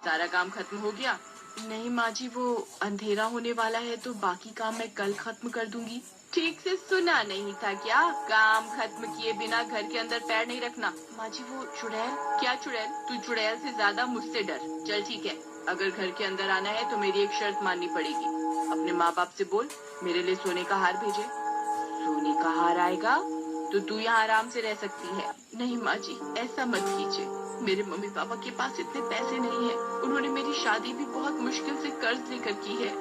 सारा काम खत्म हो गया? नहीं माँ जी, वो अंधेरा होने वाला है तो बाकी काम मैं कल खत्म कर दूंगी। ठीक से सुना नहीं था क्या? काम खत्म किए बिना घर के अंदर पैर नहीं रखना। माँ जी वो चुड़ैल। क्या चुड़ैल? तू चुड़ैल से ज्यादा मुझसे डर। चल ठीक है, अगर घर के अंदर आना है तो मेरी एक शर्त माननी पड़ेगी। अपने माँ बाप से बोल मेरे लिए सोने का हार भेजे। सोने का हार आएगा तो तू यहाँ आराम से रह सकती है। नहीं माँ जी, ऐसा मत कीजिए। मेरे मम्मी पापा के पास इतने पैसे नहीं है। उन्होंने मेरी शादी भी बहुत मुश्किल से कर्ज लेकर की है।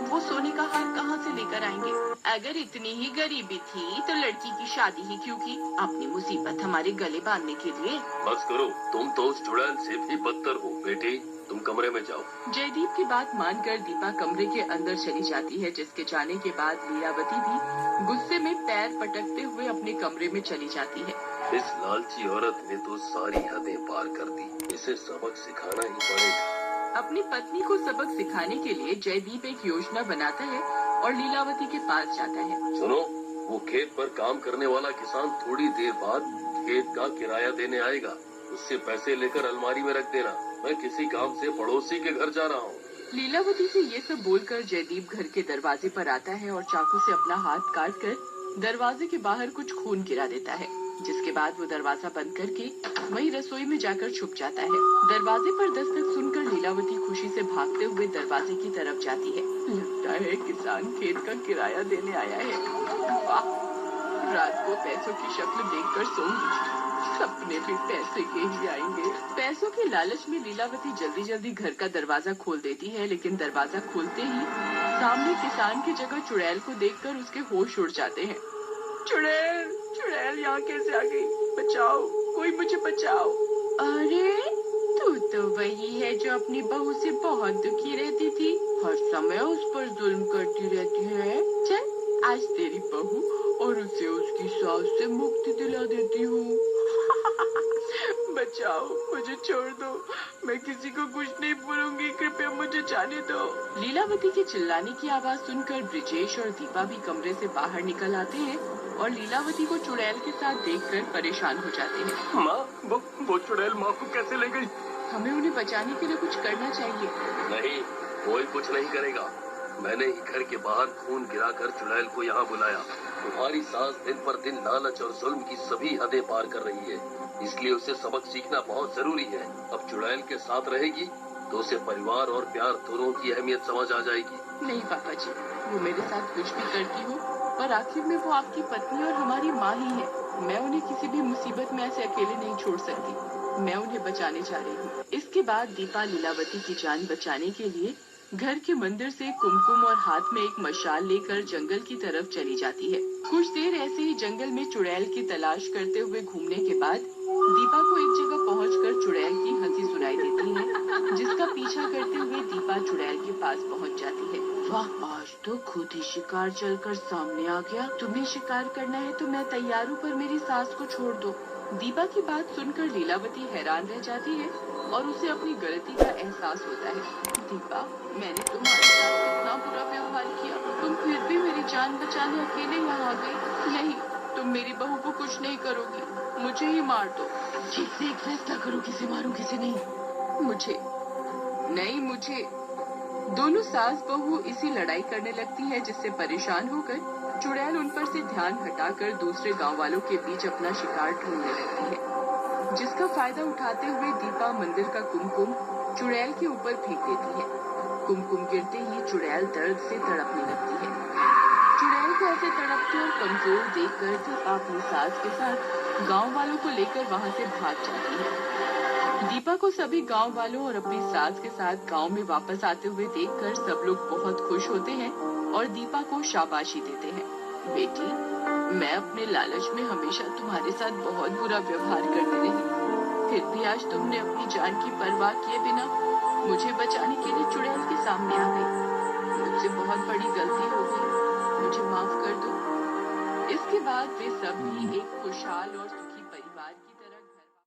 वो सोने का हार कहाँ से लेकर आएंगे? अगर इतनी ही गरीबी थी तो लड़की की शादी ही क्यों की? अपनी मुसीबत हमारे गले बांधने के लिए। बस करो, तुम तो उस चुड़ैल से भी बदतर हो। बेटी तुम कमरे में जाओ। जयदीप की बात मानकर दीपा कमरे के अंदर चली जाती है, जिसके जाने के बाद लीलावती भी गुस्से में पैर पटकते हुए अपने कमरे में चली जाती है। इस लालची औरत ने तो सारी हदें पार कर दी। इसे सबक सिखाना ही पड़ेगा। अपनी पत्नी को सबक सिखाने के लिए जयदीप एक योजना बनाता है और लीलावती के पास जाता है। सुनो, वो खेत पर काम करने वाला किसान थोड़ी देर बाद खेत का किराया देने आएगा। उससे पैसे लेकर अलमारी में रख देना। मैं किसी काम से पड़ोसी के घर जा रहा हूँ। लीलावती से ये सब बोलकर जयदीप घर के दरवाजे पर आता है और चाकू से अपना हाथ काटकर दरवाजे के बाहर कुछ खून गिरा देता है, जिसके बाद वो दरवाजा बंद करके वहीं रसोई में जाकर छुप जाता है। दरवाजे पर दस्तक सुनकर लीलावती खुशी से भागते हुए दरवाजे की तरफ जाती है। लगता है किसान खेत का किराया देने आया है। वाह, रात को पैसों की शक्ल देखकर सोऊंगी। सपने भी पैसे के ही आएंगे। पैसों के लालच में लीलावती जल्दी जल्दी घर का दरवाजा खोल देती है, लेकिन दरवाजा खोलते ही सामने किसान की जगह चुड़ैल को देखकर उसके होश उड़ जाते हैं। चुड़ैल, चुड़ैल यहाँ कैसे आ गई? बचाओ, कोई मुझे बचाओ। अरे तू तो वही है जो अपनी बहू से बहुत दुखी रहती थी, हर समय उस पर जुल्म करती रहती है। चल आज तेरी बहू और उसे उसकी सास से मुक्ति दिला देती हूँ। बचाओ, मुझे छोड़ दो, मैं किसी को कुछ नहीं बोलूंगी, कृपया मुझे जाने दो। लीलावती के चिल्लाने की आवाज सुनकर ब्रिजेश और दीपा भी कमरे से बाहर निकल आते हैं और लीलावती को चुड़ैल के साथ देखकर परेशान हो जाते हैं। माँ, वो चुड़ैल माँ को कैसे ले गई? हमें उन्हें बचाने के लिए कुछ करना चाहिए। नहीं, कोई कुछ नहीं करेगा। मैंने ही घर के बाहर खून गिराकर चुड़ैल को यहाँ बुलाया। तुम्हारी सास दिन पर दिन लालच और जुल्म की सभी हदें पार कर रही है, इसलिए उसे सबक सीखना बहुत जरूरी है। अब चुड़ैल के साथ रहेगी तो उसे परिवार और प्यार दोनों की अहमियत समझ आ जाएगी। नहीं पापा जी, वो मेरे साथ कुछ भी करती हो, पर आखिर में वो आपकी पत्नी और हमारी माँ ही है। मैं उन्हें किसी भी मुसीबत में ऐसे अकेले नहीं छोड़ सकती। मैं उन्हें बचाने जा रही हूँ। इसके बाद दीपा लीलावती की जान बचाने के लिए घर के मंदिर से कुमकुम और हाथ में एक मशाल लेकर जंगल की तरफ चली जाती है। कुछ देर ऐसे ही जंगल में चुड़ैल की तलाश करते हुए घूमने के बाद दीपा को एक जगह पहुंचकर चुड़ैल की हंसी सुनाई देती है, जिसका पीछा करते हुए दीपा चुड़ैल के पास पहुंच जाती है। वाह, आज तो खुद ही शिकार चलकर सामने आ गया। तुम्हें शिकार करना है तो मैं तैयार हूँ, पर मेरी सास को छोड़ दो। दीपा की बात सुनकर लीलावती हैरान रह जाती है और उसे अपनी गलती का एहसास होता है। दीपा, मैंने तुम्हारे साथ कितना बुरा व्यवहार किया, तुम फिर भी मेरी जान बचाने अकेले यहाँ आ गई। नहीं, तुम मेरी बहू को कुछ नहीं करोगी, मुझे ही मार दो। ठीक से एक फैसला करो, किसे मारूं किसे नहीं। मुझे। दोनों सास बहू इसी लड़ाई करने लगती है, जिससे परेशान होकर चुड़ैल उन पर से ध्यान हटाकर दूसरे गांव वालों के बीच अपना शिकार ढूंढने लगती है, जिसका फायदा उठाते हुए दीपा मंदिर का कुमकुम चुड़ैल के ऊपर फेंक देती है। कुमकुम गिरते ही चुड़ैल दर्द से तड़पने लगती है। चुड़ैल को ऐसे तड़पते और कमजोर देखकर दीपा अपनी सास के साथ गांव वालों को लेकर वहां से भाग जाती है। दीपा को सभी गांव वालों और अपनी सास के साथ गांव में वापस आते हुए देखकर सब लोग बहुत खुश होते हैं और दीपा को शाबाशी देते हैं। बेटी, मैं अपने लालच में हमेशा तुम्हारे साथ बहुत बुरा व्यवहार करती रही, फिर भी आज तुमने अपनी जान की परवाह किए बिना मुझे बचाने के लिए चुड़ैल के सामने आ गई। मुझसे बहुत बड़ी गलती हो गई, मुझे माफ कर दो। इसके बाद वे सभी एक खुशहाल और सुखी परिवार की